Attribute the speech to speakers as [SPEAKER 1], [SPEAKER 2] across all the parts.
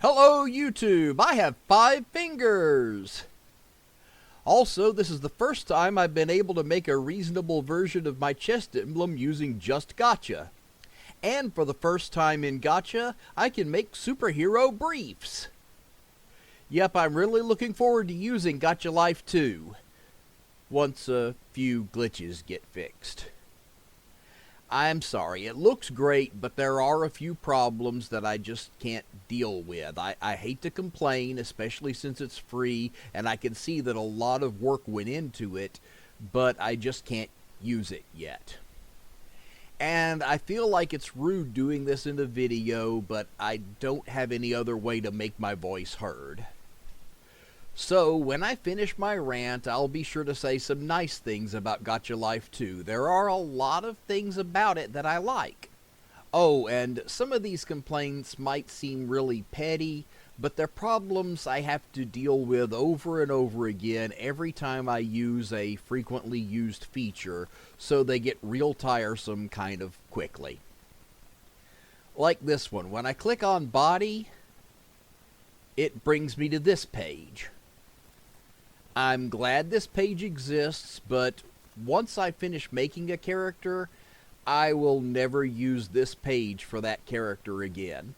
[SPEAKER 1] Hello, YouTube! I have 5 fingers! Also, this is the first time I've been able to make a reasonable version of my chest emblem using just Gacha. And for the first time in Gacha, I can make superhero briefs! Yep, I'm really looking forward to using Gacha Life 2, once a few glitches get fixed. I'm sorry, it looks great, but there are a few problems that I just can't deal with. I hate to complain, especially since it's free, and I can see that a lot of work went into it, but I just can't use it yet. And I feel like it's rude doing this in a video, but I don't have any other way to make my voice heard. So, when I finish my rant, I'll be sure to say some nice things about Gacha Life 2. There are a lot of things about it that I like. Oh, and some of these complaints might seem really petty, but they're problems I have to deal with over and over again every time I use a frequently used feature, so they get real tiresome kind of quickly. Like this one. When I click on Body, it brings me to this page. I'm glad this page exists, but once I finish making a character, I will never use this page for that character again.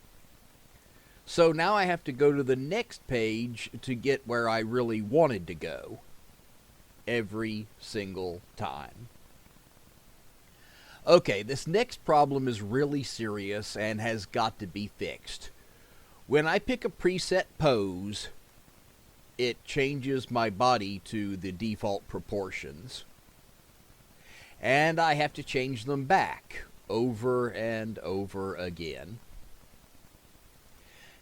[SPEAKER 1] So now I have to go to the next page to get where I really wanted to go. Every single time. Okay, this next problem is really serious and has got to be fixed. When I pick a preset pose, it changes my body to the default proportions. And I have to change them back over and over again.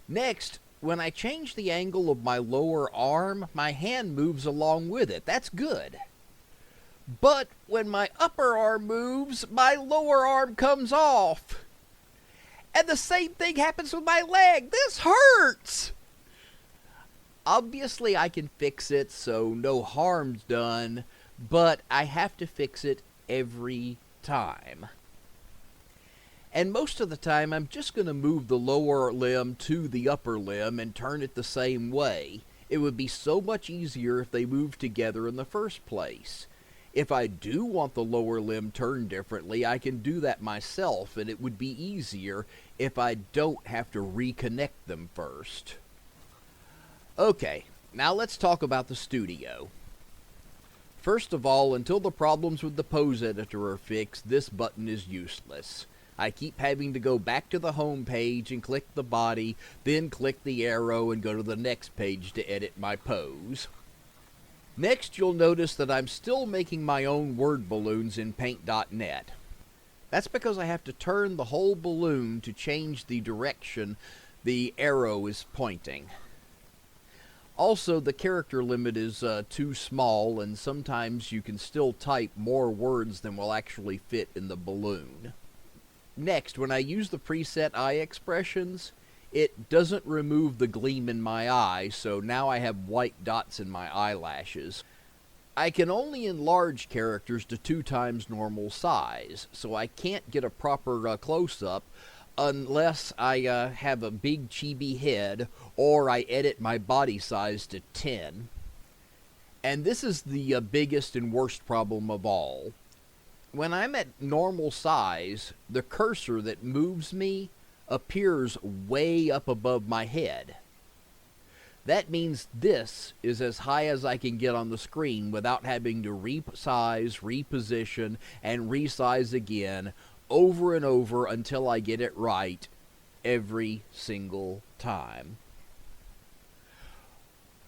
[SPEAKER 1] Next, when I change the angle of my lower arm, my hand moves along with it. That's good. But when my upper arm moves, my lower arm comes off. And the same thing happens with my leg. This hurts! Obviously, I can fix it, so no harm's done, but I have to fix it every time. And most of the time, I'm just going to move the lower limb to the upper limb and turn it the same way. It would be so much easier if they moved together in the first place. If I do want the lower limb turned differently, I can do that myself, and it would be easier if I don't have to reconnect them first. Okay, now let's talk about the studio. First of all, until the problems with the pose editor are fixed, this button is useless. I keep having to go back to the home page and click the body, then click the arrow and go to the next page to edit my pose. Next, you'll notice that I'm still making my own word balloons in Paint.net. That's because I have to turn the whole balloon to change the direction the arrow is pointing. Also, the character limit is too small, and sometimes you can still type more words than will actually fit in the balloon. Next, when I use the preset eye expressions, it doesn't remove the gleam in my eye, so now I have white dots in my eyelashes. I can only enlarge characters to 2 times normal size, so I can't get a proper close-up unless I have a big chibi head or I edit my body size to 10. And this is the biggest and worst problem of all. When I'm at normal size, the cursor that moves me appears way up above my head. That means this is as high as I can get on the screen without having to resize, reposition, and resize again over and over until I get it right every single time.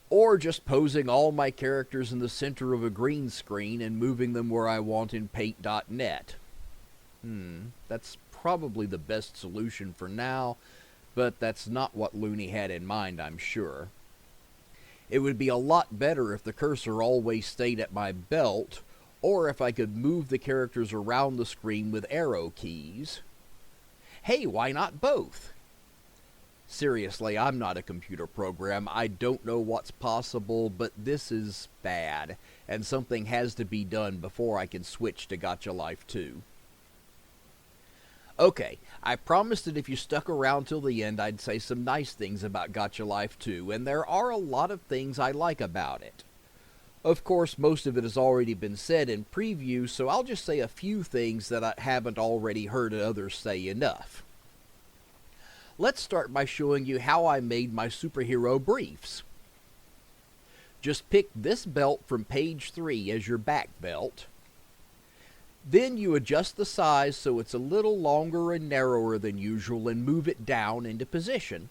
[SPEAKER 1] Or just posing all my characters in the center of a green screen and moving them where I want in Paint.net. That's probably the best solution for now, but that's not what Looney had in mind, I'm sure. It would be a lot better if the cursor always stayed at my belt, or if I could move the characters around the screen with arrow keys. Hey, why not both? Seriously, I'm not a computer program. I don't know what's possible, but this is bad, and something has to be done before I can switch to Gacha Life 2. Okay, I promised that if you stuck around till the end, I'd say some nice things about Gacha Life 2, and there are a lot of things I like about it. Of course, most of it has already been said in previews, so I'll just say a few things that I haven't already heard others say enough. Let's start by showing you how I made my superhero briefs. Just pick this belt from page 3 as your back belt. Then you adjust the size so it's a little longer and narrower than usual and move it down into position.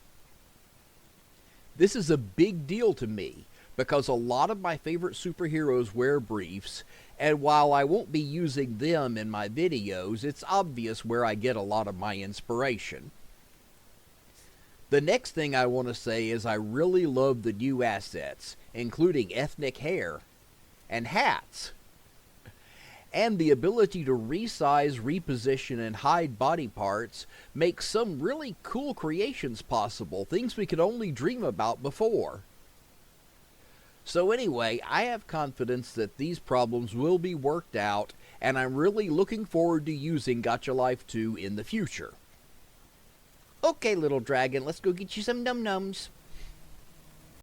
[SPEAKER 1] This is a big deal to me because a lot of my favorite superheroes wear briefs, and while I won't be using them in my videos, it's obvious where I get a lot of my inspiration. The next thing I want to say is I really love the new assets, including ethnic hair and hats, and the ability to resize, reposition, and hide body parts makes some really cool creations possible, things we could only dream about before. So anyway, I have confidence that these problems will be worked out, and I'm really looking forward to using Gacha Life 2 in the future. Okay, little dragon, let's go get you some num-nums.